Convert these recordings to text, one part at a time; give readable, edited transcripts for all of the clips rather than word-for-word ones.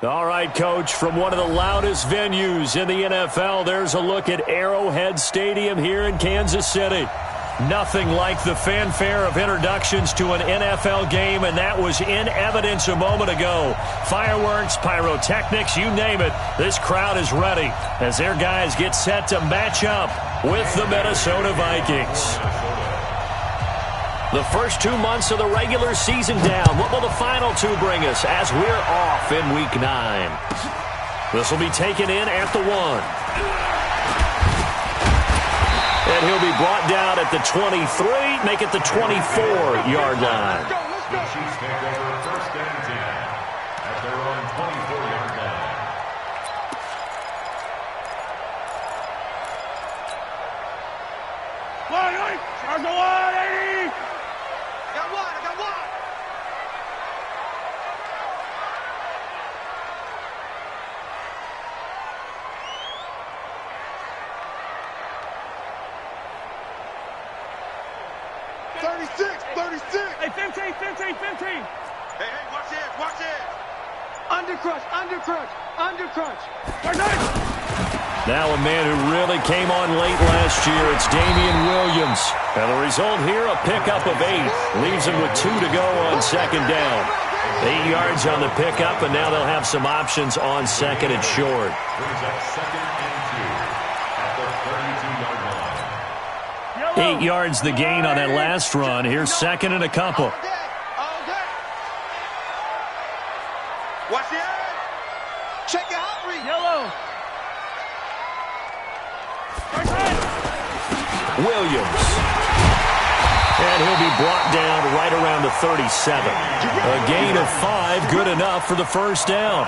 All right, Coach, from one of the loudest venues in the NFL, there's a look at Arrowhead Stadium here in Kansas City. Nothing like the fanfare of introductions to an NFL game, and that was in evidence a moment ago. Fireworks, pyrotechnics, you name it, this crowd is ready as their guys get set to match up with the Minnesota Vikings. The first 2 months of the regular season down. What will the final two bring us as we're off in Week 9? This will be taken in at the 1. And he'll be brought down at the 23, make it the 24-yard line. The Chiefs take over first and 10 at their own 24-yard line. Charge the 180! I got one! 36! Hey, 15! Hey, watch this! Undercrunch! Now a man who really came on late last year, it's Damian Williams. And the result here, a pickup of 8. Leaves him with 2 to go on second down. 8 yards on the pickup, and now they'll have some options on second and short. Brings up second and 2 at the 32-yard line. 8 yards the gain on that last run. Here's second and a couple. All day. Watch the edge. Check your hot read. Yellow. Williams. And he'll be brought down right around the 37. A gain of 5, good enough for the first down.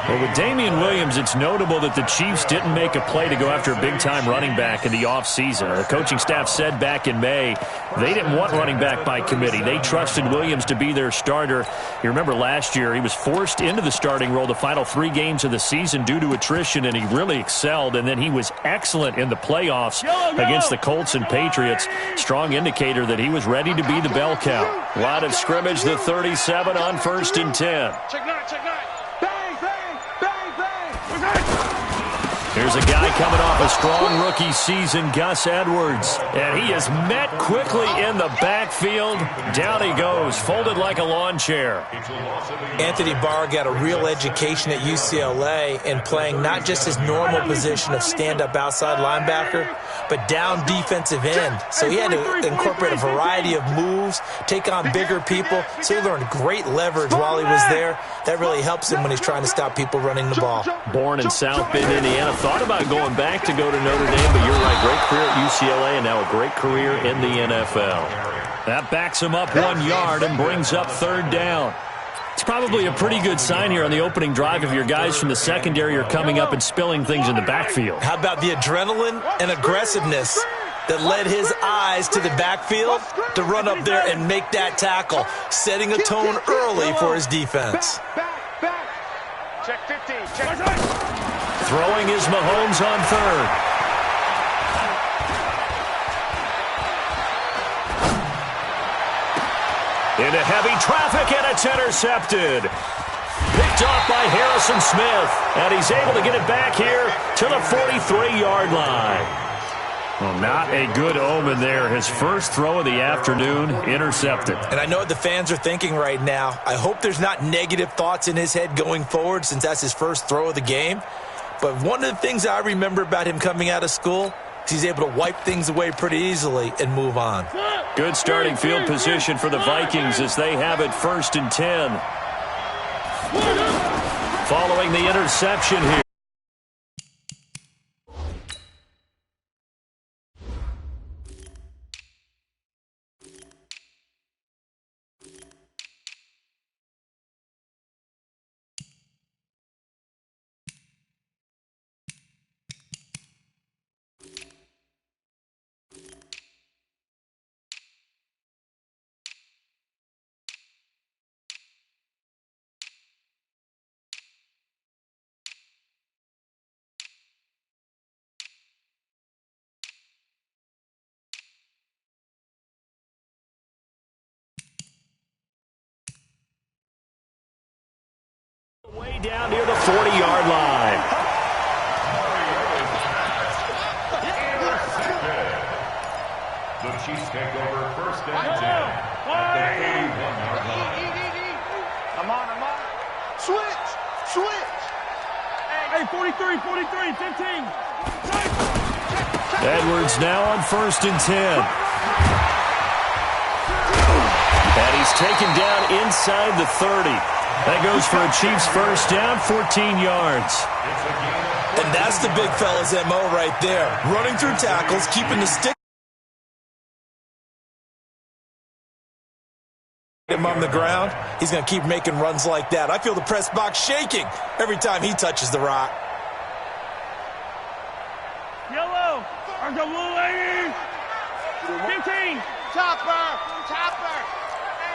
Well, with Damian Williams, it's notable that the Chiefs didn't make a play to go after a big-time running back in the offseason. The coaching staff said back in May they didn't want running back by committee. They trusted Williams to be their starter. You remember last year, he was forced into the starting role the final 3 games of the season due to attrition, and he really excelled. And then he was excellent in the playoffs against the Colts and Patriots. Strong indicator that he was ready to be the bell cow. Line of scrimmage, the 37 on first and 10. Check 9. Bang. Here's a guy coming off a strong rookie season, Gus Edwards. And he is met quickly in the backfield. Down he goes, folded like a lawn chair. Anthony Barr got a real education at UCLA in playing not just his normal position of stand-up outside linebacker, but down defensive end. So he had to incorporate a variety of moves, take on bigger people. So he learned great leverage while he was there. That really helps him when he's trying to stop people running the ball. Born in South Bend, Indiana. Thought about going back to go to Notre Dame, but you're right. Great career at UCLA and now a great career in the NFL. That backs him up 1 yard and brings up third down. It's probably a pretty good sign here on the opening drive if your guys from the secondary are coming up and spilling things in the backfield. How about the adrenaline and aggressiveness that led his eyes to the backfield to run up there and make that tackle, setting a tone early for his defense. Back. Check 15. Throwing is Mahomes on third. Into heavy traffic, and it's intercepted. Picked off by Harrison Smith, and he's able to get it back here to the 43-yard line. Well, not a good omen there. His first throw of the afternoon, intercepted. And I know what the fans are thinking right now. I hope there's not negative thoughts in his head going forward since that's his first throw of the game. But one of the things I remember about him coming out of school is he's able to wipe things away pretty easily and move on. Good starting field position for the Vikings as they have it first and 10. Following the interception here. down near the 40-yard line. The Chiefs take over first and 10 at the 31-yard line. Come on. Switch. Hey, 43, 15. Edwards now on first and 10. And he's taken down inside the 30. That goes for a Chiefs first down, 14 yards. And that's the big fella's MO right there. Running through tackles, keeping the stick him on the ground. He's going to keep making runs like that. I feel the press box shaking every time he touches the rock. Yellow. There's a blue lady. 15. Chopper.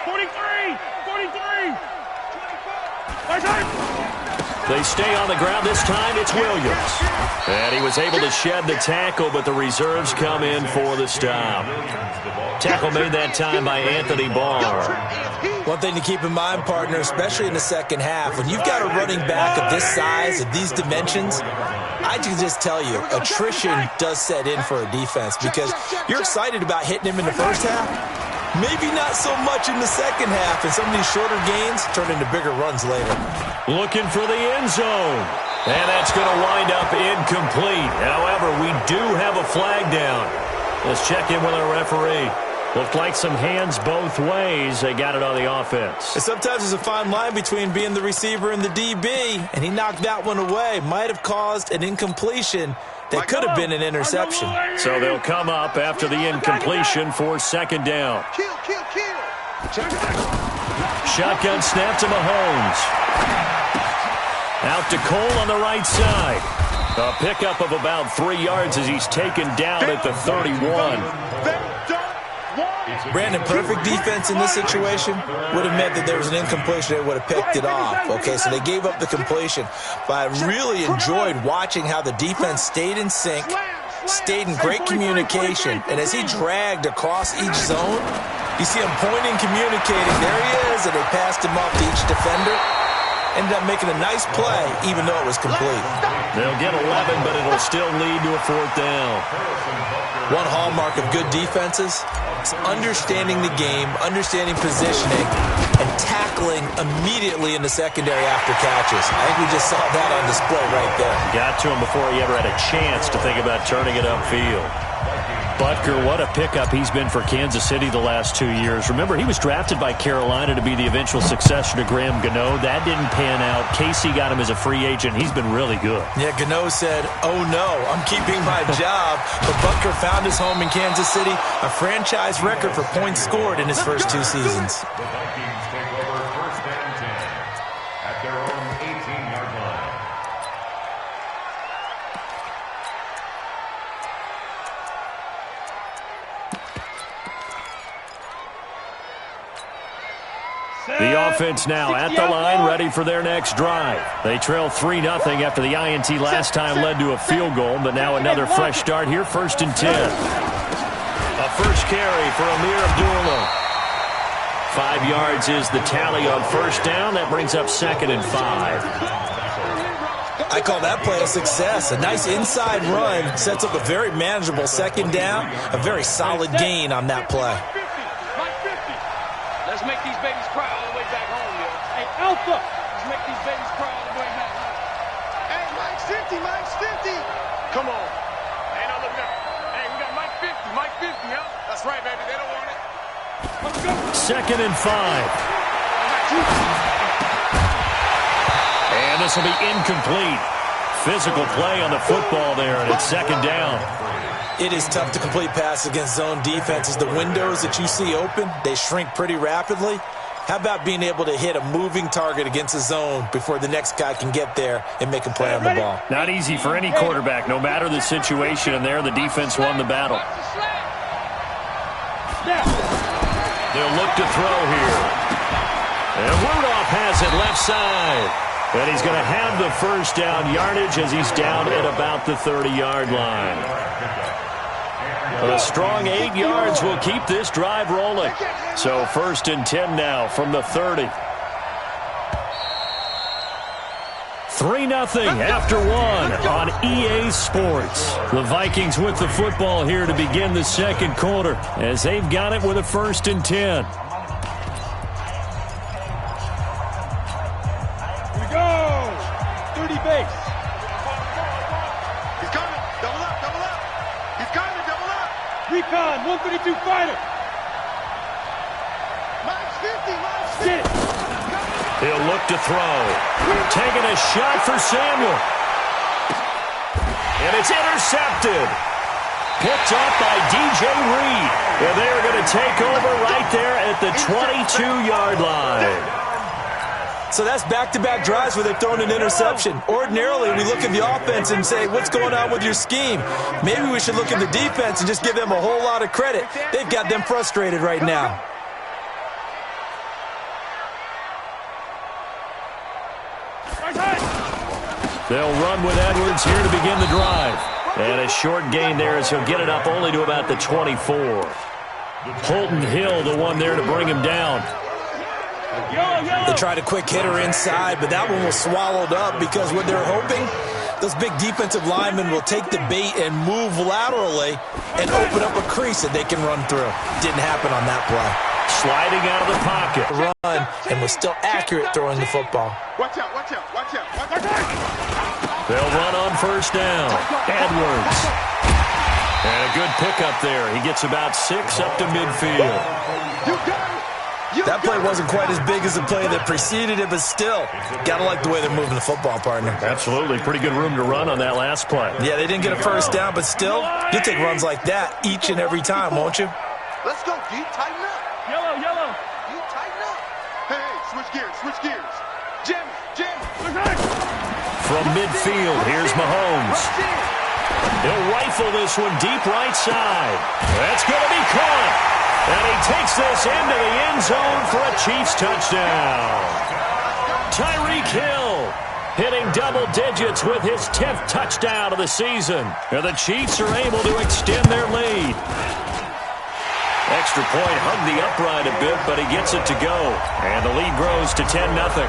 43. They stay on the ground. This time it's Williams. And he was able to shed the tackle, but the reserves come in for the stop. Tackle made that time by Anthony Barr. One thing to keep in mind, partner, especially in the second half, when you've got a running back of this size, of these dimensions, I can just tell you, attrition does set in for a defense because you're excited about hitting him in the first half. Maybe not so much in the second half, and some of these shorter gains turn into bigger runs later. Looking for the end zone. And that's going to wind up incomplete. However, we do have a flag down. Let's check in with our referee. Looked like some hands both ways. They got it on the offense. And sometimes there's a fine line between being the receiver and the DB, and he knocked that one away. Might have caused an incompletion that could have been an interception. So they'll come up after the incompletion for second down. Kill. Shotgun snap to Mahomes. Out to Cole on the right side. A pickup of about 3 yards as he's taken down at the 31. Brandon, perfect defense in this situation would have meant that there was an incompletion. They would have picked it off. Okay, so they gave up the completion. But I really enjoyed watching how the defense stayed in sync, stayed in great communication. And as he dragged across each zone, you see him pointing, communicating. There he is, and they passed him off to each defender. Ended up making a nice play, even though it was complete. They'll get 11, but it'll still lead to a fourth down. One hallmark of good defenses is understanding the game, understanding positioning, and tackling immediately in the secondary after catches. I think we just saw that on display right there. Got to him before he ever had a chance to think about turning it upfield. Butker, what a pickup he's been for Kansas City the last 2 years. Remember, he was drafted by Carolina to be the eventual successor to Graham Gano. That didn't pan out. Casey got him as a free agent. He's been really good. Yeah, Gano said, oh no, I'm keeping my job. But Butker found his home in Kansas City, a franchise record for points scored in his first 2 seasons. The Vikings take over first and 10 at their own 18-yard line. The offense now at the line, ready for their next drive. They trail 3-0 after the INT last time led to a field goal, but now another fresh start here, first and 10. A first carry for Amir Abdullah. 5 yards is the tally on first down. That brings up second and 5. I call that play a success. A nice inside run sets up a very manageable second down, a very solid gain on that play. Let's make these babies cry all the way back home, yo. Hey, Alpha, let's make these babies cry all the way back home. Hey, Mike's 50. Come on. Hey, now look at that. Hey, we got Mike 50, huh? That's right, baby. They don't want it. Let's go. Second and 5. And this will be incomplete. Physical play on the football there, and it's second down. It is tough to complete passes against zone defenses. The windows that you see open, they shrink pretty rapidly. How about being able to hit a moving target against a zone before the next guy can get there and make a play on the ball? Not easy for any quarterback, no matter the situation, and there the defense won the battle. They'll look to throw here. And Rudolph has it left side. And he's going to have the first down yardage as he's down at about the 30-yard line. A strong 8 yards will keep this drive rolling. So first and 10 now from the 30. 3-0 after one on EA Sports. The Vikings with the football here to begin the second quarter as they've got it with a 1st and 10. Here we go. 30 base. He's coming. Double up, double up. He's coming, double up. Recon, 132 fighter. Mine's 50, mine's 50. He'll look to throw. Taking a shot for Samuel. And it's intercepted. Picked up by DJ Reed. And they're going to take over right there at the 22-yard line. So that's back-to-back drives where they've thrown an interception. Ordinarily, we look at the offense and say, what's going on with your scheme? Maybe we should look at the defense and just give them a whole lot of credit. They've got them frustrated right now. They'll run with Edwards here to begin the drive. And a short gain there as he'll get it up only to about the 24. Holton Hill, the one there to bring him down. They tried a quick hitter inside, but that one was swallowed up because what they're hoping, those big defensive linemen will take the bait and move laterally and open up a crease that they can run through. Didn't happen on that play. Sliding out of the pocket. Run, and was still accurate throwing the football. Watch out, watch out, watch out, watch out. They'll run on 1st down. Edwards. And a good pickup there. He gets about 6 up to midfield. That play wasn't quite as big as the play that preceded it, but still, got to like the way they're moving the football, partner. Absolutely. Pretty good room to run on that last play. Yeah, they didn't get a 1st down, but still, you take runs like that each and every time, won't you? Let's go, D. Tighten up. Yellow, yellow. You tighten up. Hey, switch gears, switch gears. Jim, Jim. From midfield, here's Mahomes. He'll rifle this one deep right side. That's going to be caught. And he takes this into the end zone for a Chiefs touchdown. Tyreek Hill hitting double digits with his 10th touchdown of the season. And the Chiefs are able to extend their lead. Extra point hugged the upright a bit, but he gets it to go. And the lead grows to 10-0.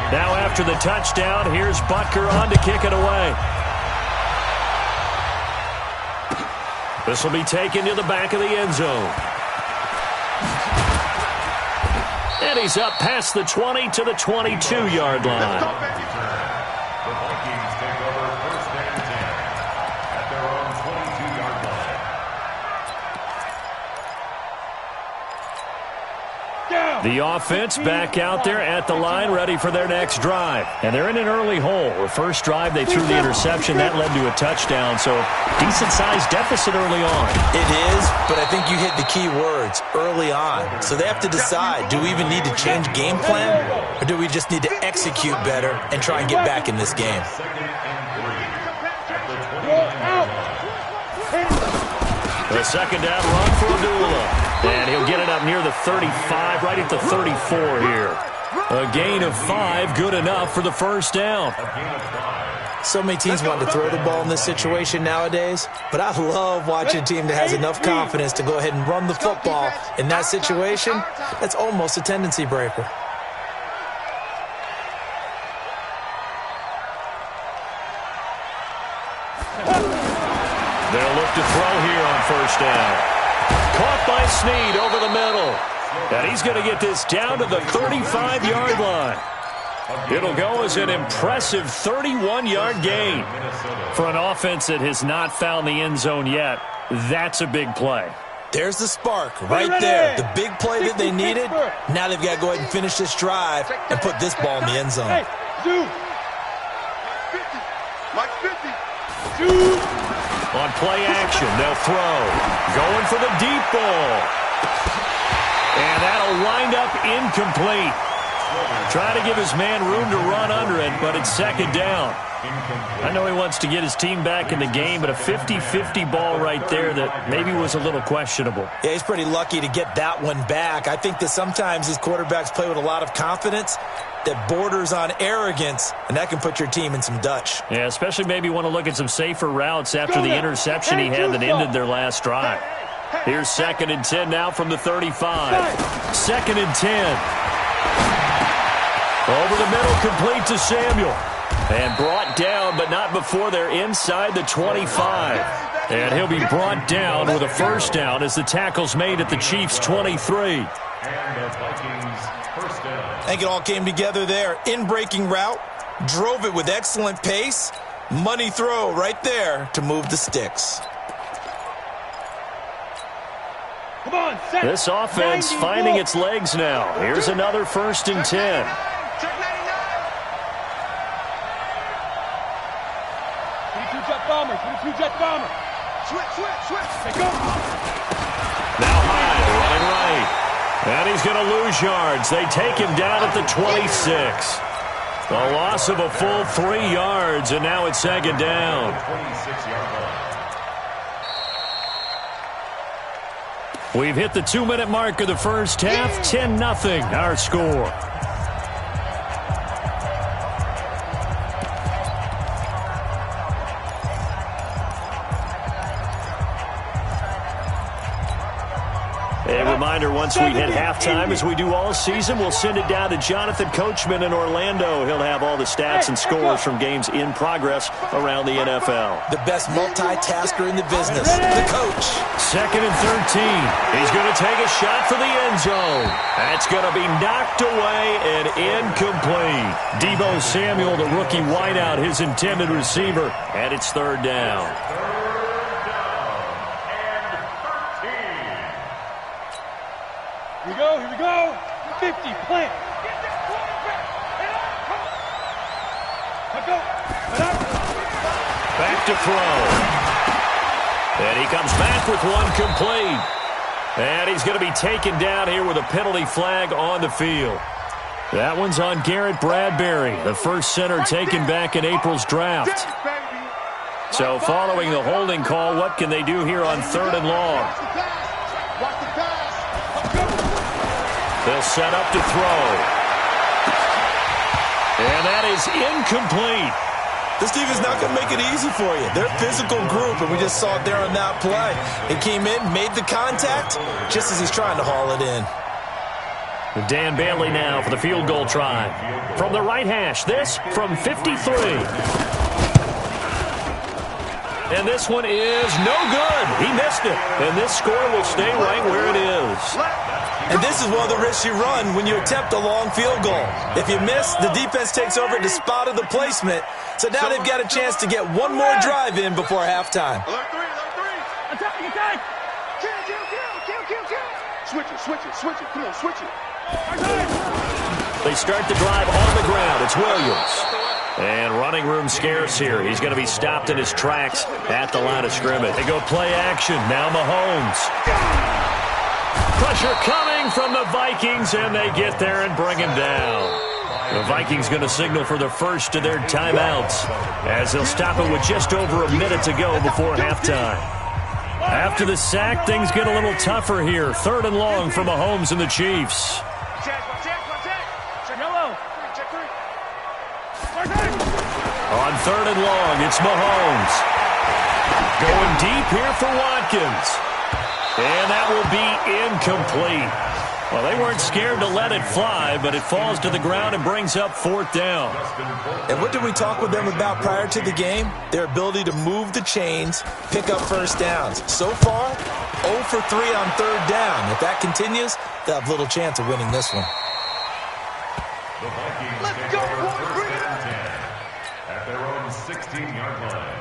Now after the touchdown, here's Butker on to kick it away. This will be taken to the back of the end zone. And he's up past the 20 to the 22-yard line. The Vikings take over 1st and 10 at their own 22-yard line. The offense back out there at the line, ready for their next drive. And they're in an early hole. The first drive, they threw the interception. That led to a touchdown, so decent-sized deficit early on. It is, but I think you hit the key words, early on. So they have to decide, do we even need to change game plan, or do we just need to execute better and try and get back in this game? 2nd and 3 at the 20-yard line. The second down run for Abdullah. And he'll get it up near the 35, right at the 34 here. A gain of 5, good enough for the 1st down. So many teams want to throw the ball in this situation nowadays, but I love watching a team that has enough confidence to go ahead and run the football. In that situation, that's almost a tendency breaker. They'll look to throw here on 1st down. Caught by Snead over the middle. And he's going to get this down to the 35-yard line. It'll go as an impressive 31-yard gain. For an offense that has not found the end zone yet, that's a big play. There's the spark right there. The big play that they needed. Now they've got to go ahead and finish this drive and put this ball in the end zone. 50. Mike 50. On play action, they'll throw. Going for the deep ball. And that'll wind up incomplete. Trying to give his man room to run under it, but it's second down. I know he wants to get his team back in the game, but a 50-50 ball right there that maybe was a little questionable. Yeah, he's pretty lucky to get that one back. I think that sometimes these quarterbacks play with a lot of confidence that borders on arrogance, and that can put your team in some Dutch. Yeah, especially maybe want to look at some safer routes after the interception he had that ended their last drive. Here's 2nd and 10 now from the 35. 2nd and 10. Over the middle, complete to Samuel. And brought down, but not before they're inside the 25. And he'll be brought down with a first down as the tackle's made at the Chiefs' 23. And the Vikings first down. I think it all came together there. In-breaking route, drove it with excellent pace. Money throw right there to move the sticks. Come on, set. This offense finding its legs now. Here's another 1st and 10. Check 99. 22-jet bomber, 22-jet bomber. Switch. They go. Now high, running right. And he's going to lose yards. They take him down at the 26. A loss of a full 3 yards, and now it's 2nd down. 26-yard line. We've hit the 2-minute mark of the first half. 10-0 our score. A reminder, once we hit halftime, as we do all season, we'll send it down to Jonathan Coachman in Orlando. He'll have all the stats and scores from games in progress around the NFL. The best multitasker in the business, the coach. 2nd and 13. He's going to take a shot for the end zone. That's going to be knocked away and incomplete. Deebo Samuel, the rookie wideout, his intended receiver, and it's 3rd down. Here we go. 50, plant. Get that quarterback. Back to throw. And he comes back with one complete. And he's going to be taken down here with a penalty flag on the field. That one's on Garrett Bradbury, the first center taken back in April's draft. So following the holding call, what can they do here on 3rd and long? They'll set up to throw. And that is incomplete. This defense is not going to make it easy for you. They're a physical group, and we just saw it there on that play. He came in, made the contact, just as he's trying to haul it in. Dan Bailey now for the field goal try. From the right hash, this from 53. And this one is no good. He missed it. And this score will stay right where it is. And this is one of the risks you run when you attempt a long field goal. If you miss, the defense takes over at the spot of the placement. So now they've got a chance to get one more drive in before halftime. Alert 3. Attack. Kill. Switch it. Come on, switch it. They start the drive on the ground. It's Williams. And running room scarce here. He's going to be stopped in his tracks at the line of scrimmage. They go play action. Now Mahomes. Pressure coming from the Vikings, and they get there and bring him down. The Vikings going to signal for the first of their timeouts as they'll stop it with just over a minute to go before halftime. After the sack, things get a little tougher here. 3rd and long for Mahomes and the Chiefs. On 3rd and long, it's Mahomes. Going deep here for Watkins. And that will be incomplete. Well, they weren't scared to let it fly, but it falls to the ground and brings up 4th down. And what did we talk with them about prior to the game? Their ability to move the chains, pick up first downs. So far, 0 for 3 on 3rd down. If that continues, they'll have little chance of winning this one. The Vikings Let's go, boys. Bring it up. at their own 16-yard line.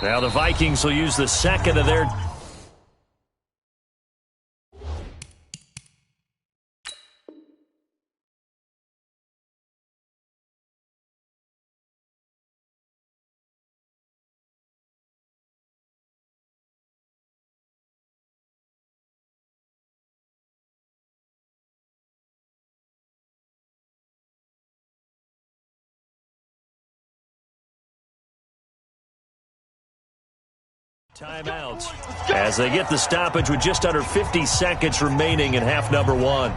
Now the Vikings will use the second of their timeouts as they get the stoppage with just under 50 seconds remaining in half number one.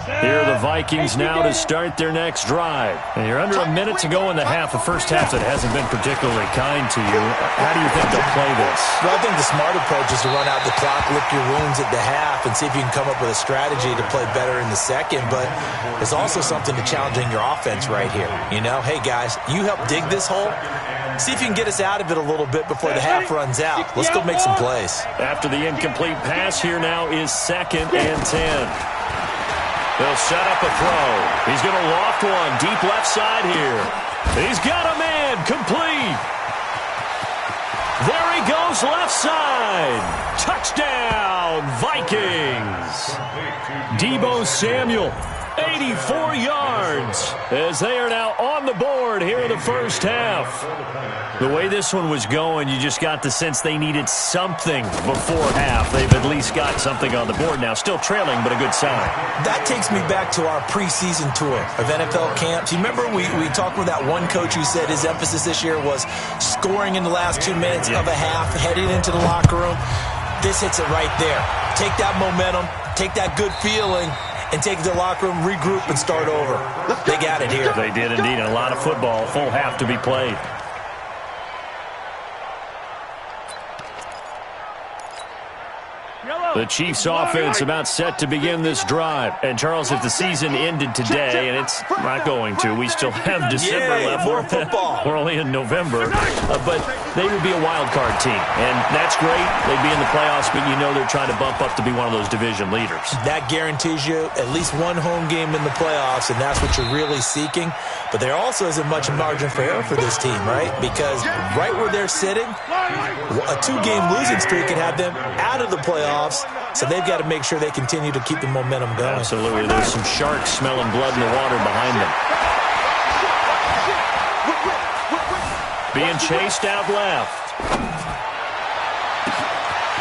Here are the Vikings now to start their next drive. And you're under a minute to go in the half. The first half that hasn't been particularly kind to you. How do you think they'll play this? Well, I think the smart approach is to run out the clock, lick your wounds at the half, and see if you can come up with a strategy to play better in the second. But there's also something to challenging your offense right here. You know, hey, guys, you help dig this hole. See if you can get us out of it a little bit before the half runs out. Let's go make some plays. After the incomplete pass, here now is 2nd and 10. They'll set up a throw. He's going to loft one deep left side here. He's got a man complete. There he goes left side. Touchdown, Vikings. Deebo Samuel, 84 yards as they are now on the board here in the first half. The way this one was going, you just got the sense they needed something before half. They've at least got something on the board now. Still trailing, but a good sign. That takes me back to our preseason tour of NFL camps. You remember we talked with that one coach who said his emphasis this year was scoring in the last 2 minutes of a half, heading into the locker room. This hits it right there. Take that momentum, take that good feeling, and take the locker room, regroup, and start over. They got it here. They did indeed. And a lot of football, full half to be played. The Chiefs' offense about set to begin this drive. And, Charles, if the season ended today, and it's not going to, we still have December left. More football. We're only in November. But they would be a wild card team. And that's great. They'd be in the playoffs, but you know they're trying to bump up to be one of those division leaders. That guarantees you at least one home game in the playoffs, and that's what you're really seeking. But there also isn't much margin for error for this team, right? Because right where they're sitting, a 2-game losing streak could have them out of the playoffs. So they've got to make sure they continue to keep the momentum going. Absolutely. There's some sharks smelling blood in the water behind them. Being chased out left.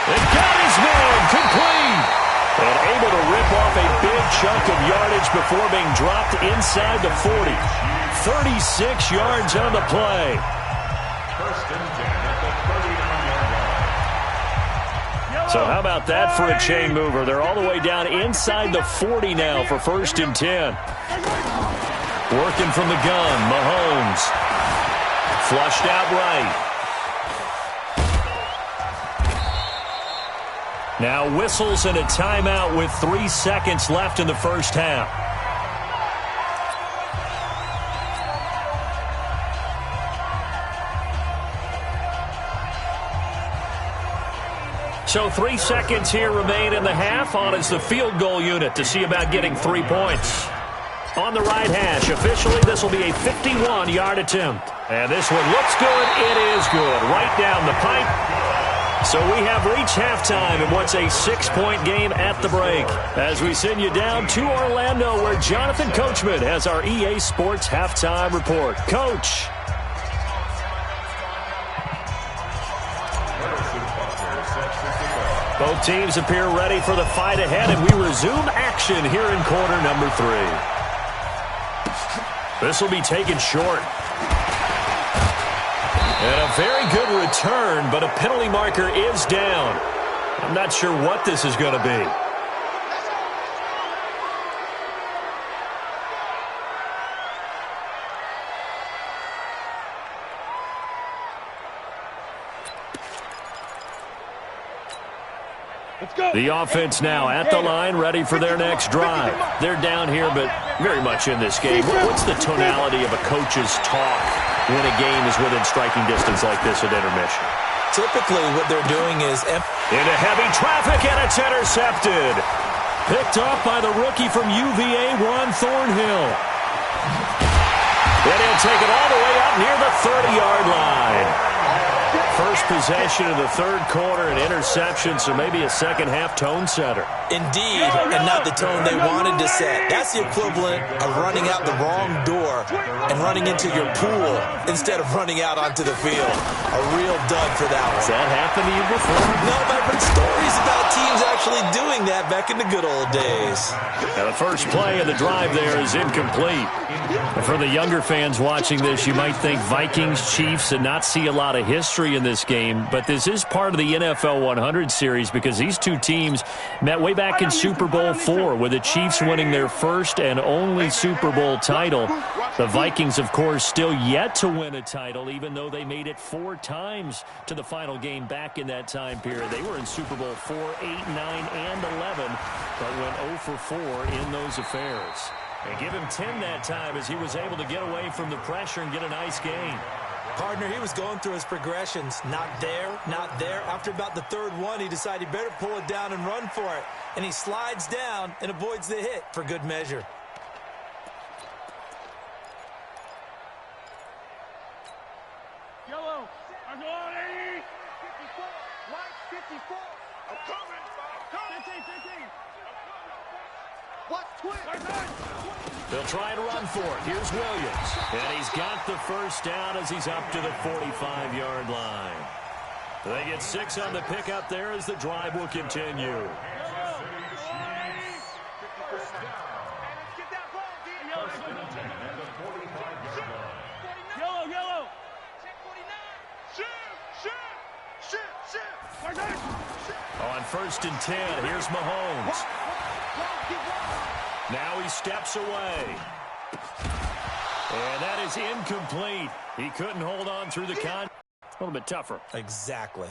They got his man complete. And able to rip off a big chunk of yardage before being dropped inside the 40. 36 yards on the play. First and 10 at the 39-yard line. So how about that for a chain mover? They're all the way down inside the 40 now for 1st and 10. Working from the gun, Mahomes. Flushed out right. Now whistles and a timeout with 3 seconds left in the first half. So 3 seconds here remain in the half. On is the field goal unit to see about getting 3 points. On the right hash, officially this will be a 51-yard attempt. And this one looks good. It is good. Right down the pipe. So we have reached halftime in what's a 6-point game at the break. As we send you down to Orlando, where Jonathan Coachman has our EA Sports halftime report. Coach. Both teams appear ready for the fight ahead, and we resume action here in quarter number 3. This will be taken short. And a very good return, but a penalty marker is down. I'm not sure what this is going to be. The offense now at the line, ready for their next drive. They're down here, but very much in this game. What's the tonality of a coach's talk when a game is within striking distance like this at intermission? Typically, what they're doing is into heavy traffic, and it's intercepted. Picked off by the rookie from UVA, Juan Thornhill. And he'll take it all the way up near the 30-yard line. First possession of the third quarter, an interception, so maybe a second-half tone setter. Indeed, and not the tone they wanted to set. That's the equivalent of running out the wrong door and running into your pool instead of running out onto the field. A real dud for that one. Has that happened to you before? No, but I've heard stories about teams actually doing that back in the good old days. Now the first play of the drive there is incomplete. And for the younger fans watching this, you might think Vikings, Chiefs, and not see a lot of history in this game, but this is part of the NFL 100 series because these two teams met way back in Super Bowl IV with the Chiefs winning their first and only Super Bowl title. The Vikings, of course, still yet to win a title, even though they made it 4 times to the final game back in that time period. They were in Super Bowl IV, 8, 9, and 11, but went 0 for 4 in those affairs. And give him 10 that time as he was able to get away from the pressure and get a nice gain. Partner, he was going through his progressions. Not there, not there. After about the third one, he decided he better pull it down and run for it. And he slides down and avoids the hit for good measure. Yellow. I'm going 80. 54. White 54. I'm coming. I'm coming. 15, 15. What? They'll try and run for it. Here's Williams. And he's got the first down as he's up to the 45-yard line. They get 6 on the pickup there as the drive will continue. Yellow. On 1st and 10, here's Mahomes. Now he steps away. And that is incomplete. He couldn't hold on through the con. A little bit tougher. Exactly.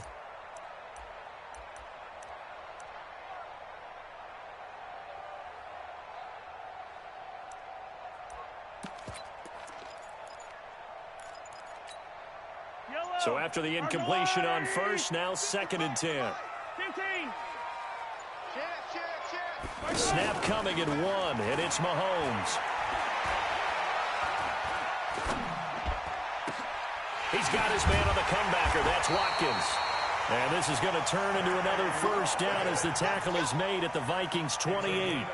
So after the incompletion on 1st, now 2nd and 10. 15. Snap coming at 1, and it's Mahomes. He's got his man on the comebacker. That's Watkins. And this is going to turn into another first down as the tackle is made at the Vikings' 28.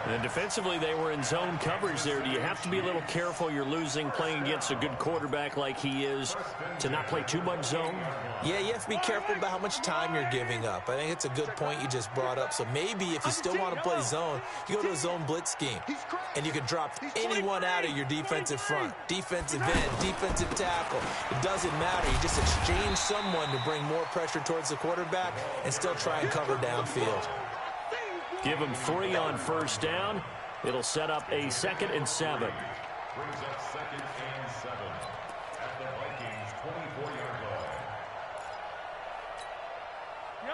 And defensively, they were in zone coverage there. Do you have to be a little careful? You're losing playing against a good quarterback like he is to not play too much zone? Yeah, you have to be careful about how much time you're giving up. I think it's a good point you just brought up. So maybe if you still want to play zone, you go to a zone blitz scheme. And you can drop anyone out of your defensive front. Defensive end, defensive tackle. It doesn't matter. You just exchange someone to bring more pressure towards the quarterback and still try and cover downfield. Give him 3 on 1st down. It'll set up a 2nd and 7. Brings up 2nd and 7 at the Vikings' 24-yard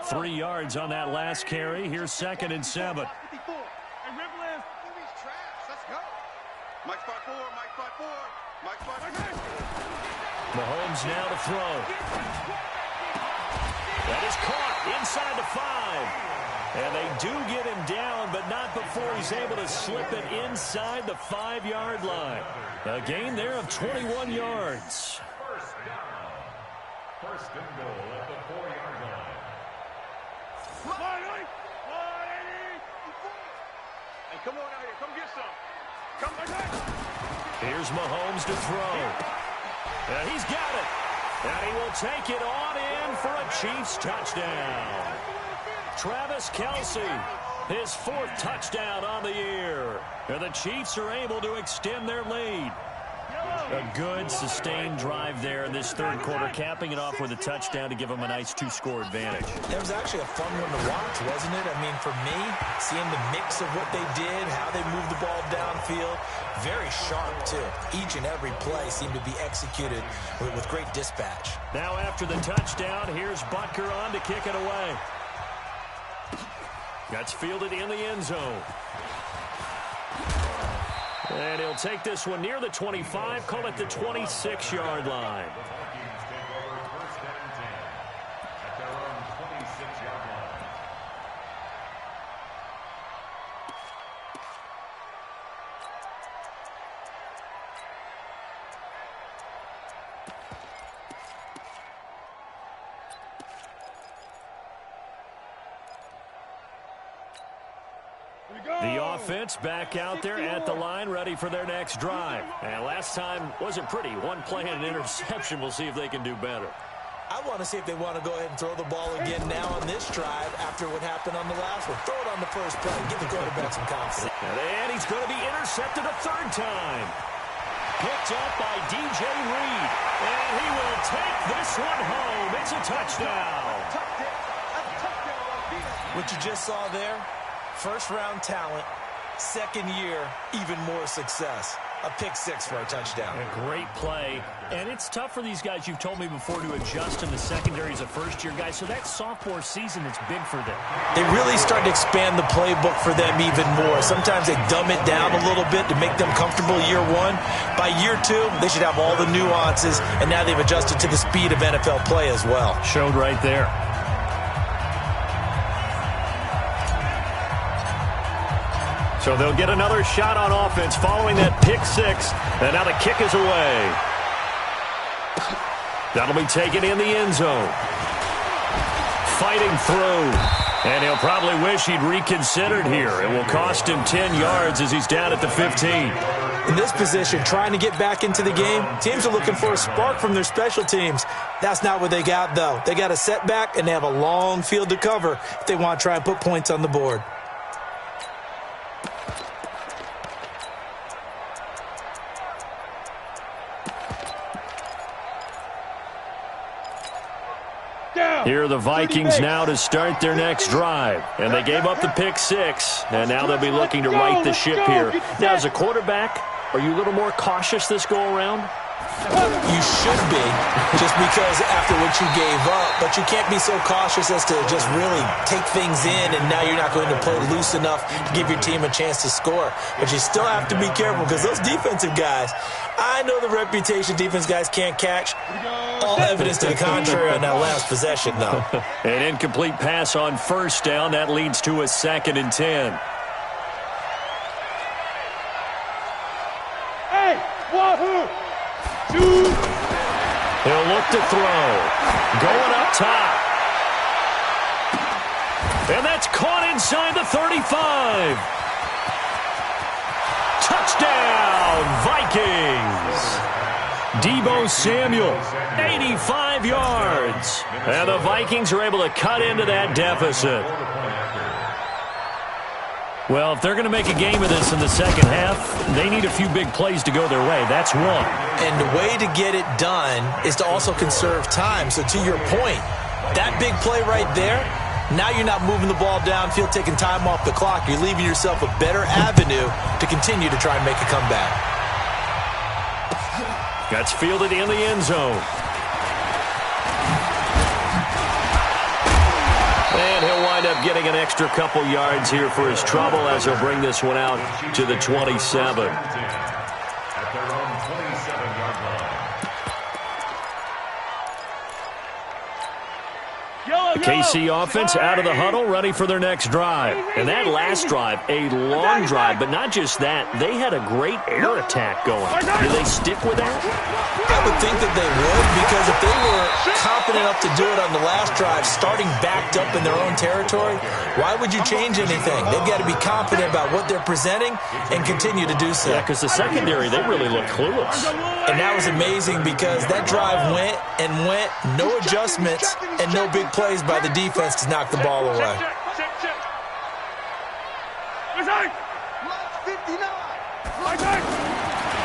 line. 3 yards on that last carry. Here's 2nd and 7. 54. And Ripple is. Let's go. Mike 5-4. Mike 5-4. Mahomes now to throw. That is caught inside the 5. And they do get him down, but not before he's able to slip it inside the 5-yard line. A gain there of 21 yards. First down. 1st and goal at the 4-yard line. Hey, come on out here. Come get some. Come on. Here's Mahomes to throw. And he's got it. And he will take it on in for a Chiefs touchdown. Travis Kelce, his 4th touchdown on the year. And the Chiefs are able to extend their lead. A good, sustained drive there in this 3rd quarter, capping it off with a touchdown to give them a nice 2-score advantage. It was actually a fun one to watch, wasn't it? I mean, for me, seeing the mix of what they did, how they moved the ball downfield, very sharp, too. Each and every play seemed to be executed with great dispatch. Now after the touchdown, here's Butker on to kick it away. That's fielded in the end zone. And he'll take this one near the 25, call it the 26-yard line. Vikings take over 1st and 10 at their own 26-yard line. The offense back out there at the line, ready for their next drive. And last time wasn't pretty. One play and an interception. We'll see if they can do better. I want to see if they want to go ahead and throw the ball again now on this drive after what happened on the last one. Throw it on the first play. Give the quarterback some confidence. And he's going to be intercepted a third time. Picked up by DJ Reed. And he will take this one home. It's a touchdown. What you just saw there, first-round talent, second year, even more success. A pick six for a touchdown. A great play. And it's tough for these guys, you've told me before, to adjust in the secondary as a first-year guy. So that sophomore season, it's big for them. They really start to expand the playbook for them even more. Sometimes they dumb it down a little bit to make them comfortable year one. By year two, they should have all the nuances, and now they've adjusted to the speed of NFL play as well. Showed right there. So they'll get another shot on offense following that pick six. And now the kick is away. That'll be taken in the end zone. Fighting through. And he'll probably wish he'd reconsidered here. It will cost him 10 yards as he's down at the 15. In this position, trying to get back into the game, teams are looking for a spark from their special teams. That's not what they got, though. They got a setback, and they have a long field to cover if they want to try and put points on the board. Here are the Vikings now to start their next drive. And they gave up the pick six. And now they'll be looking to right the ship here. Now, as a quarterback, are you a little more cautious this go-around? You should be, just because after what you gave up. But you can't be so cautious as to just really take things in, and now you're not going to play loose enough to give your team a chance to score. But you still have to be careful, because those defensive guys, I know the reputation defense guys can't catch. All evidence to the contrary on that last possession, though. An incomplete pass on first down. That leads to a 2nd and 10. Hey, wahoo! He'll look to throw. Going up top. And that's caught inside the 35. Touchdown, Vikings. Deebo Samuel, 85 yards. And the Vikings are able to cut into that deficit. Well, if they're going to make a game of this in the second half, they need a few big plays to go their way. That's one. And the way to get it done is to also conserve time. So to your point, that big play right there, now you're not moving the ball downfield, taking time off the clock. You're leaving yourself a better avenue to continue to try and make a comeback. That's fielded in the end zone. And he'll wind up getting an extra couple yards here for his trouble as he'll bring this one out to the 27. At their own 27-yard line. The KC offense out of the huddle, ready for their next drive. And that last drive, a long drive, but not just that. They had a great air attack going. Do they stick with that? I would think that they would, because if they were confident enough to do it on the last drive, starting backed up in their own territory, why would you change anything? They've got to be confident about what they're presenting and continue to do so. Yeah, because the secondary, they really look clueless. And that was amazing, because that drive went and went, no adjustments and no big plays by the defense to knock the ball away.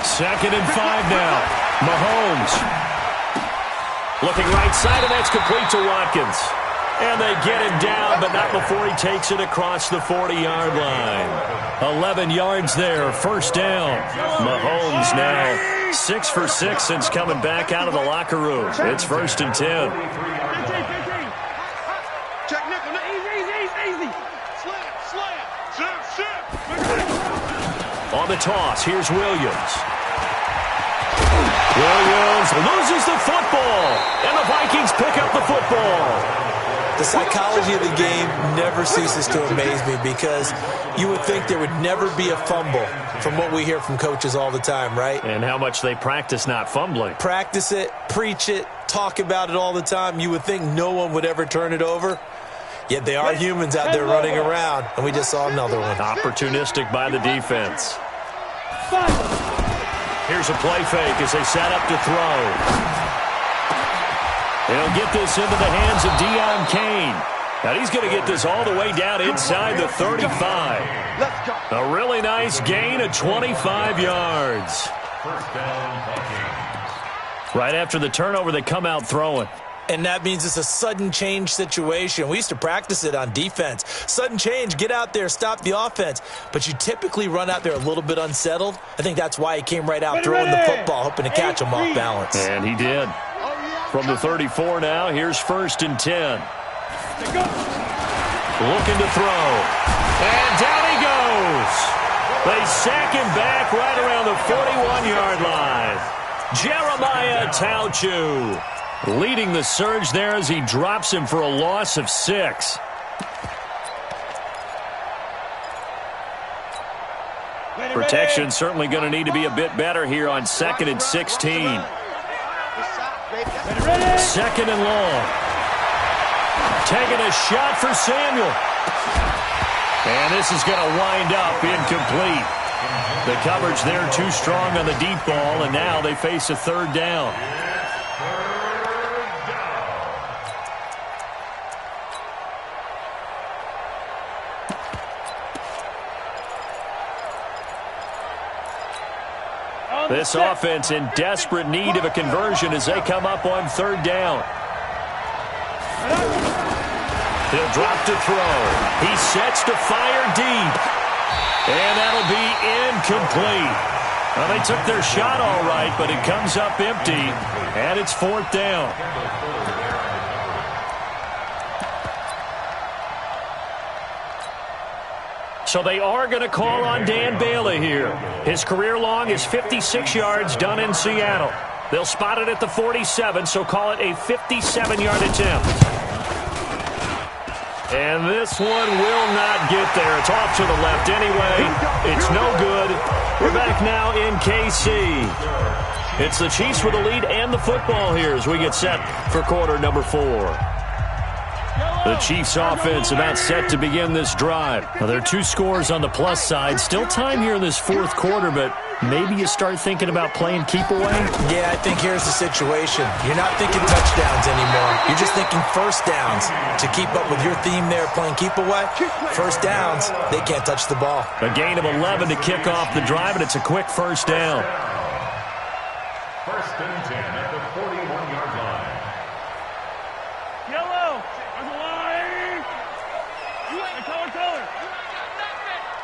Second and 5 now. Mahomes looking right side, and that's complete to Watkins. And they get him down, but not before he takes it across the 40-yard line. 11 yards there, first down. Mahomes now 6 for 6 since coming back out of the locker room. It's 1st and 10. Check nickel. Easy. Slam. Sit. On the toss, here's Williams. Williams loses the football, and the Vikings pick up the football. The psychology of the game never ceases to amaze me, because you would think there would never be a fumble from what we hear from coaches all the time, right? And how much they practice not fumbling. Practice it, preach it, talk about it all the time. You would think no one would ever turn it over. Yet they are humans out there running around, and we just saw another one. Opportunistic by the defense. Here's a play fake as they set up to throw. He'll get this into the hands of Deion Kane. And he's going to get this all the way down inside the 35. A really nice gain of 25 yards. First down, Vikings. Right after the turnover, they come out throwing. And that means it's a sudden change situation. We used to practice it on defense. Sudden change, get out there, stop the offense. But you typically run out there a little bit unsettled. I think that's why he came right out throwing the football, hoping to catch him off balance. And he did. From the 34 now, here's 1st and 10. Looking to throw. And down he goes. They sack him back right around the 41-yard line. Jeremiah Tauchu leading the surge there as he drops him for a loss of 6. Protection certainly going to need to be a bit better here on 2nd and 16. 2nd and long. Taking a shot for Samuel. And this is going to wind up incomplete. The coverage there too strong on the deep ball, and now they face a 3rd down. This offense in desperate need of a conversion as they come up on 3rd down. He'll drop to throw. He sets to fire deep. And that'll be incomplete. Well, they took their shot all right, but it comes up empty, and it's 4th down. So they are going to call on Dan Bailey here. His career long is 56 yards done in Seattle. They'll spot it at the 47, so call it a 57-yard attempt. And this one will not get there. It's off to the left anyway. It's no good. We're back now in KC. It's the Chiefs with the lead and the football here as we get set for quarter number 4. The Chiefs offense about set to begin this drive. Now, there are 2 scores on the plus side. Still time here in this 4th quarter, but maybe you start thinking about playing keep away? Yeah, I think here's the situation. You're not thinking touchdowns anymore. You're just thinking first downs. To keep up with your theme there, playing keep away, first downs, they can't touch the ball. A gain of 11 to kick off the drive, and it's a quick first down. 1st and 10 at the 41-yard line. Yellow. There's a line. Color.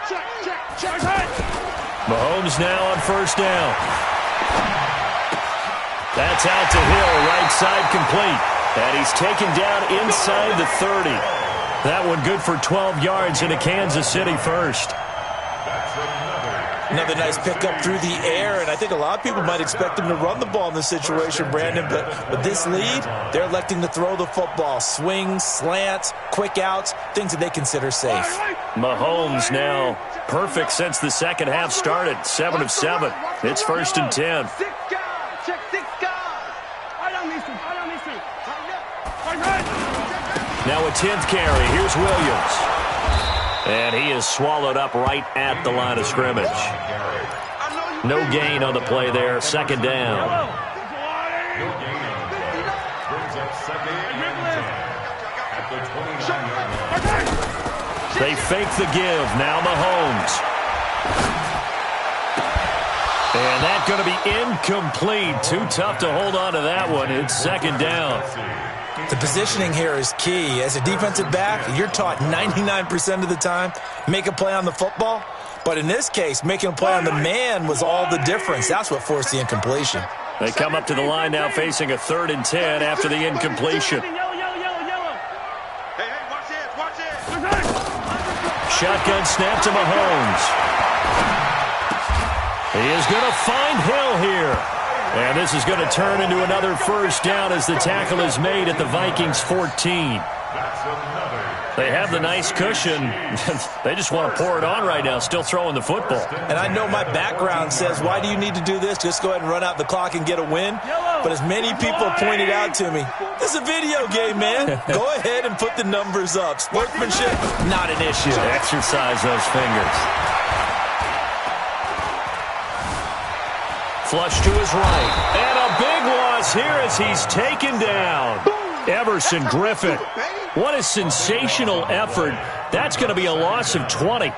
Check. Mahomes now on 1st down. That's out to Hill, right side complete. And he's taken down inside the 30. That one good for 12 yards into Kansas City 1st. Another nice pickup through the air, and I think a lot of people might expect him to run the ball in this situation, Brandon, but with this lead, they're electing to throw the football. Swings, slants, quick outs, things that they consider safe. Mahomes now perfect since the second half started. 7 of 7. It's 1st and 10. 6 guys. Check 6 guys. Right on these two. Now a 10th carry. Here's Williams. And he is swallowed up right at the line of scrimmage. No gain on the play there. 2nd down. No gain on the play. Brings up 2nd and 10 at the 29-yard line. They fake the give. Now Mahomes. And that's going to be incomplete. Too tough to hold on to that one. It's 2nd down. The positioning here is key. As a defensive back, you're taught 99% of the time, make a play on the football. But in this case, making a play on the man was all the difference. That's what forced the incompletion. They come up to the line now facing a 3rd and 10 after the incompletion. Hey, watch this. Shotgun snap to Mahomes. He is going to find Hill here. And this is going to turn into another first down as the tackle is made at the Vikings 14. They have the nice cushion. They just want to pour it on right now, still throwing the football. And I know my background says, why do you need to do this? Just go ahead and run out the clock and get a win. But as many people pointed out to me, this is a video game, man. Go ahead and put the numbers up. Sportsmanship, not an issue. Exercise those fingers. Flush to his right. And a big loss here as he's taken down. Everson Griffin. What a sensational effort. That's going to be a loss of 20.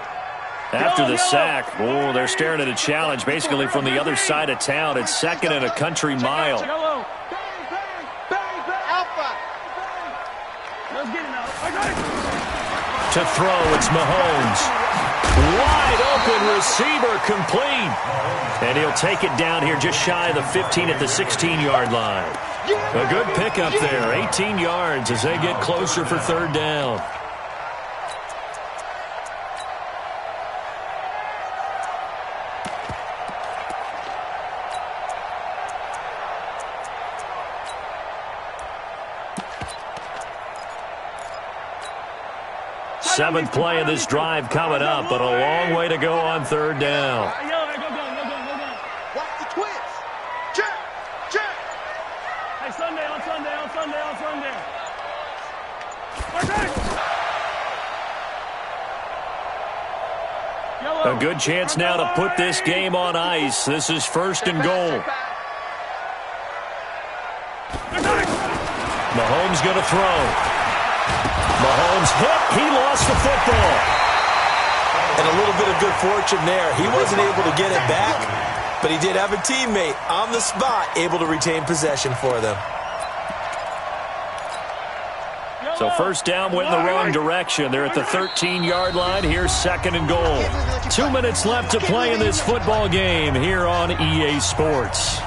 After the sack, oh, they're staring at a challenge basically from the other side of town. It's second and a country mile. To throw, it's Mahomes. Wide open receiver complete. And he'll take it down here just shy of the 15 at the 16-yard line. A good pickup there, 18 yards as they get closer for third down. Seventh play of this drive coming up, but a long way to go on third down. Watch the twist. Check, check. Hey, Sunday, on Sunday, on Sunday, on Sunday. A good chance now to put this game on ice. This is first and goal. Mahomes going to throw. Mahomes hit. He lost the football. And a little bit of good fortune there. He wasn't able to get it back, but he did have a teammate on the spot able to retain possession for them. So first down went in the wrong direction. They're at the 13-yard line. Here's second and goal. 2 minutes left to play in this football game here on EA Sports.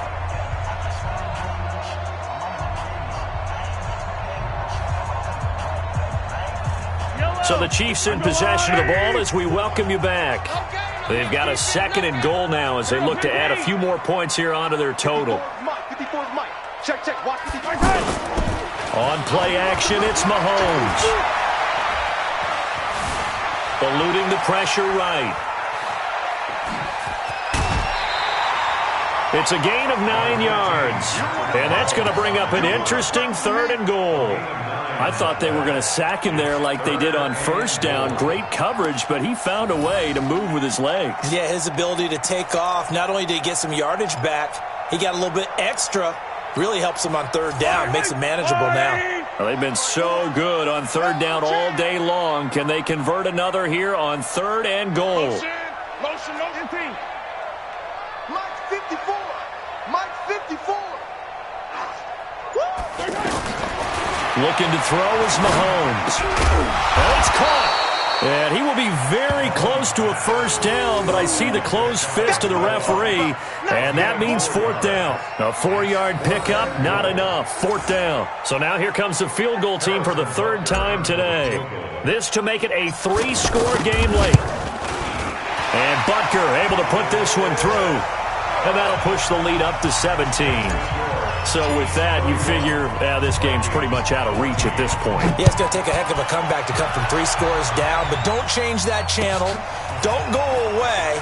So the Chiefs in possession of the ball as we welcome you back. They've got a second and goal now as they look to add a few more points here onto their total. Check, check, watch 54. On play action, it's Mahomes. Eluding the pressure right. It's a gain of 9 yards. And that's going to bring up an interesting third and goal. I thought they were going to sack him there like they did on first down. Great coverage, but he found a way to move with his legs. Yeah, his ability to take off, not only did he get some yardage back, he got a little bit extra. Really helps him on third down, makes it manageable now. Well, they've been so good on third down all day long. Can they convert another here on third and goal? Motion, motion, team. Mike 54. Mike 54. Looking to throw is Mahomes. And it's caught. And he will be very close to a first down, but I see the closed fist of the referee, and that means fourth down. A 4-yard pickup, not enough. Fourth down. So now here comes the field goal team for the third time today. This to make it a 3-score game late. And Butker able to put this one through. And that'll push the lead up to 17. So with that, you figure this game's pretty much out of reach at this point. Yeah, it's going to take a heck of a comeback to come from 3 scores down, but don't change that channel. Don't go away.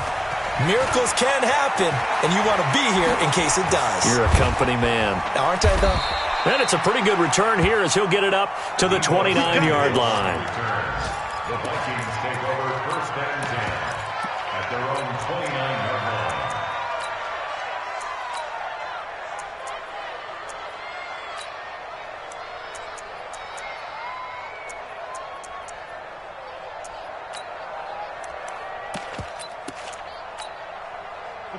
Miracles can happen, and you want to be here in case it does. You're a company man. Aren't I, though? And it's a pretty good return here as he'll get it up to the 29-yard line. The Vikings take over first and 10 at their own 29-yard line.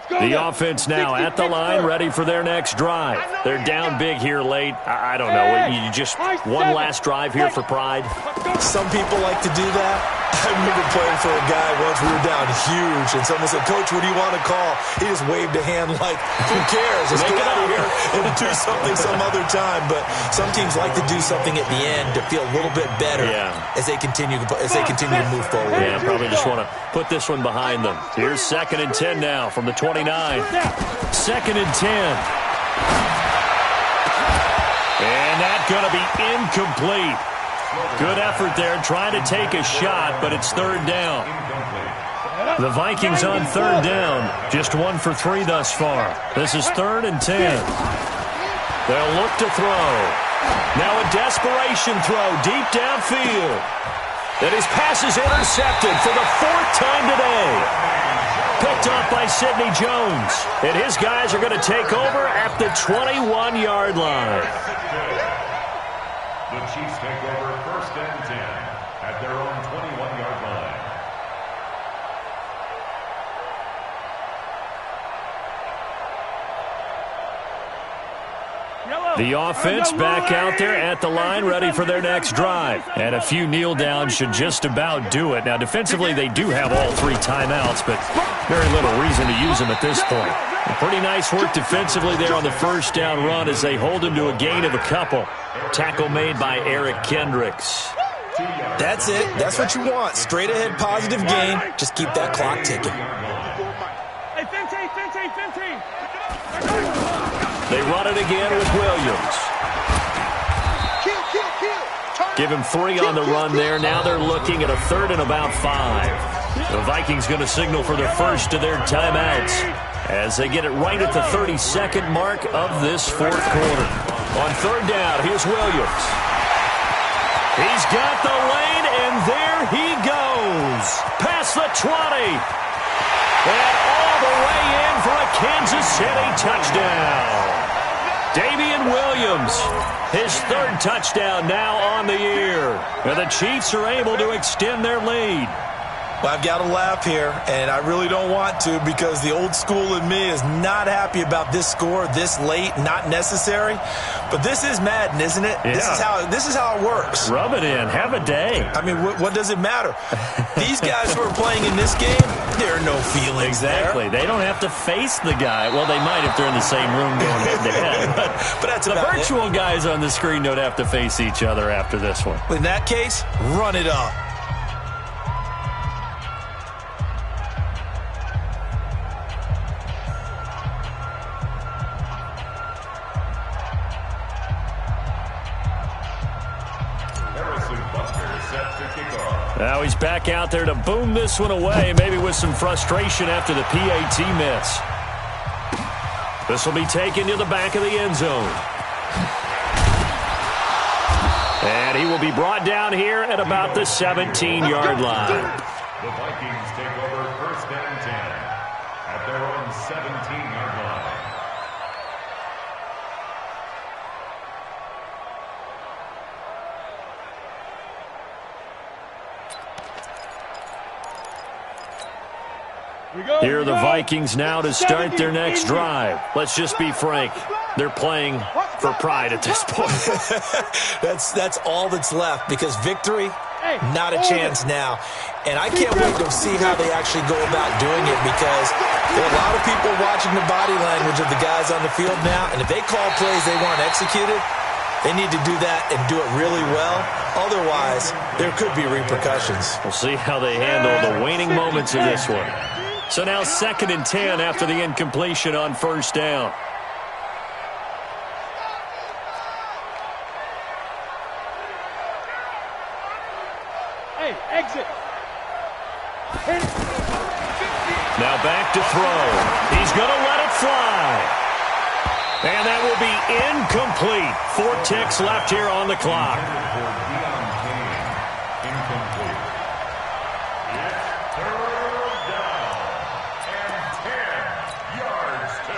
The offense now at the line, ready for their next drive. They're down big here late. I don't know. You just one last drive here for pride? Some people like to do that. I remember playing for a guy once. We were down huge, and someone said, "Coach, what do you want to call?" He just waved a hand like, "Who cares? Let's get out of here and do something some other time." But some teams like to do something at the end to feel a little bit better as they continue to move forward. Yeah, probably just want to put this one behind them. Here's second and 10 now from the 29. Second and 10. And that's going to be incomplete. Good effort there, trying to take a shot, but it's third down. The Vikings on third down, just 1 for 3 thus far. This is third and 10. They'll look to throw. Now a desperation throw deep downfield. And his pass is intercepted for the 4th time today. Picked off by Sidney Jones. And his guys are going to take over at the 21-yard line. The Chiefs take over 1st and 10 at their own 21-yard line. The offense back out there at the line, ready for their next drive. And a few kneel downs should just about do it. Now, defensively, they do have all 3 timeouts, but very little reason to use them at this point. And pretty nice work defensively there on the 1st down run as they hold him to a gain of a couple. Tackle made by Eric Kendricks. That's it. That's what you want. Straight ahead positive gain. Just keep that clock ticking. Hey, 15. They run it again with Williams. Give him 3 on the run there. Now they're looking at a 3rd and about 5. The Vikings going to signal for the first of their timeouts as they get it right at the 32nd mark of this 4th quarter. On 3rd down, here's Williams. He's got the lane, and there he goes. Past the 20. And all the way in for a Kansas City touchdown. Damian Williams, his 3rd touchdown now on the year. And the Chiefs are able to extend their lead. Well, I've got to laugh here, and I really don't want to because the old school in me is not happy about this score this late, not necessary. But this is Madden, isn't it? Yeah. This is how it works. Rub it in. Have a day. I mean, what does it matter? These guys who are playing in this game, there are no feelings exactly. there. They don't have to face the guy. Well, they might if they're in the same room going head-to-head. But that's the virtual guys on the screen don't have to face each other after this one. In that case, run it up. Now he's back out there to boom this one away, maybe with some frustration after the PAT miss. This will be taken to the back of the end zone. And he will be brought down here at about the 17-yard line. The Vikings take over 1st and 10 at their own 17-yard line. Here are the Vikings now to start their next drive. Let's just be frank. They're playing for pride at this point. That's all that's left because victory, not a chance now. And I can't wait to see how they actually go about doing it because there are a lot of people watching the body language of the guys on the field now. And if they call plays they want executed, they need to do that and do it really well. Otherwise, there could be repercussions. We'll see how they handle the waning moments of this one. So now 2nd and 10 after the incompletion on 1st down. Hey, exit. Now back to throw. He's going to let it fly. And that will be incomplete. 4 ticks left here on the clock.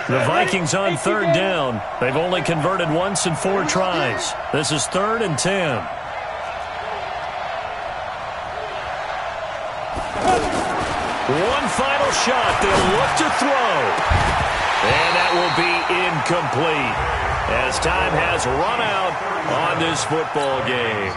The Vikings on 3rd down. They've only converted once in 4 tries. This is 3rd and 10. One final shot. They'll look to throw. And that will be incomplete as time has run out on this football game.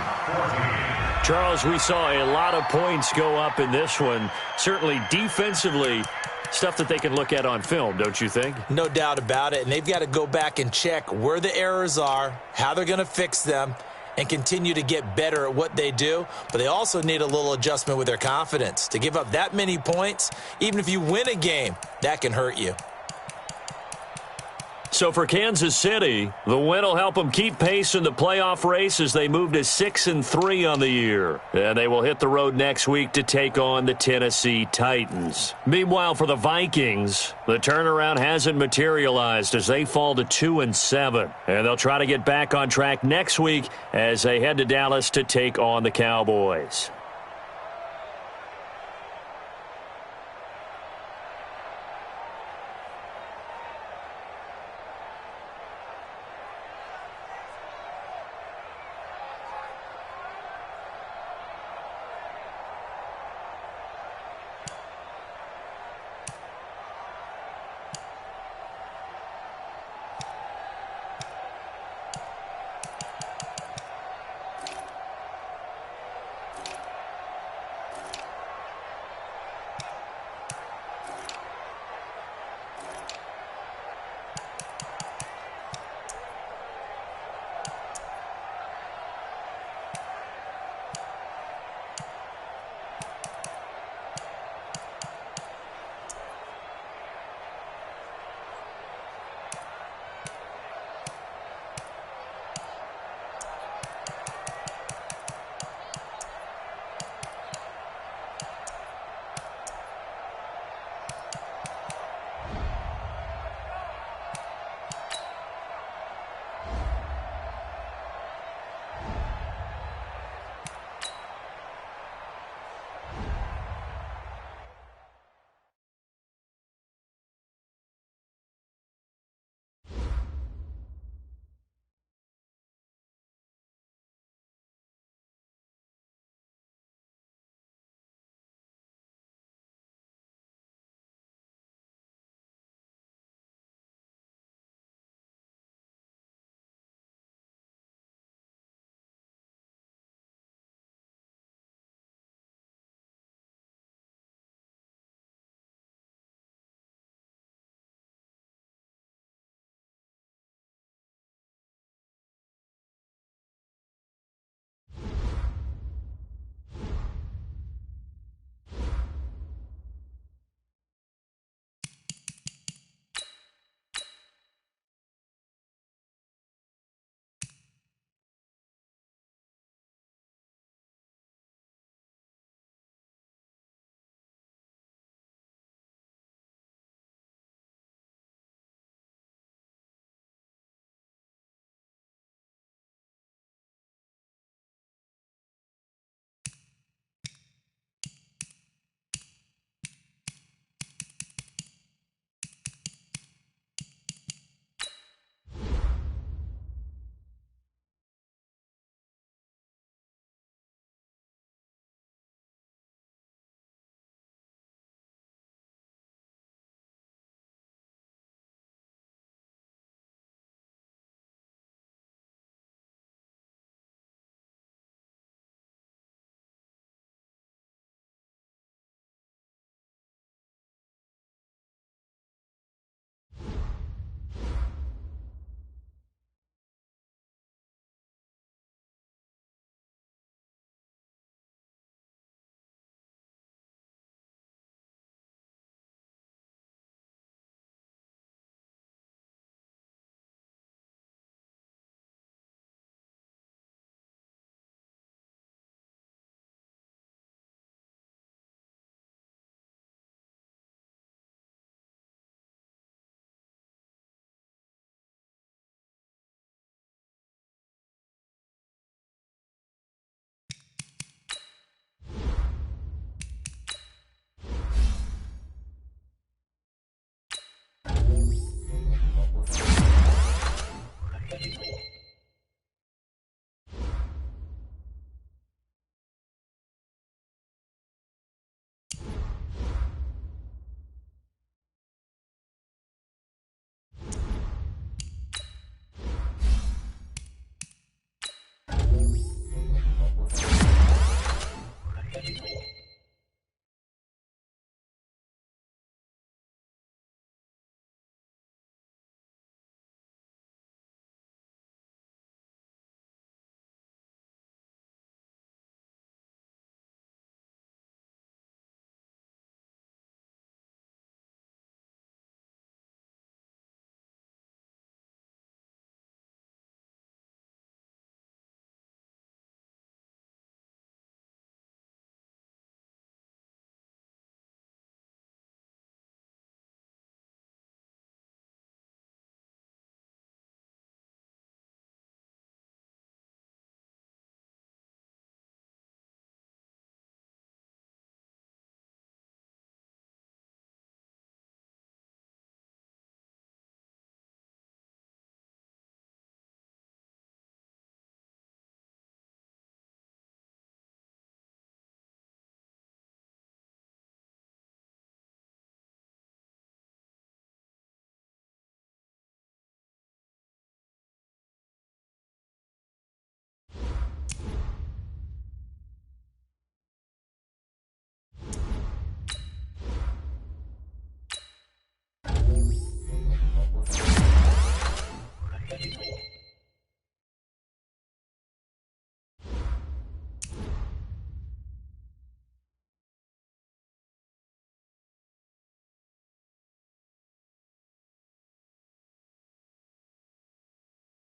Charles, we saw a lot of points go up in this one. Certainly defensively, stuff that they can look at on film, don't you think? No doubt about it. And they've got to go back and check where the errors are, how they're going to fix them, and continue to get better at what they do. But they also need a little adjustment with their confidence. To give up that many points, even if you win a game, that can hurt you. So for Kansas City, the win will help them keep pace in the playoff race as they move to 6-3 on the year. And they will hit the road next week to take on the Tennessee Titans. Meanwhile, for the Vikings, the turnaround hasn't materialized as they fall to 2-7. And they'll try to get back on track next week as they head to Dallas to take on the Cowboys.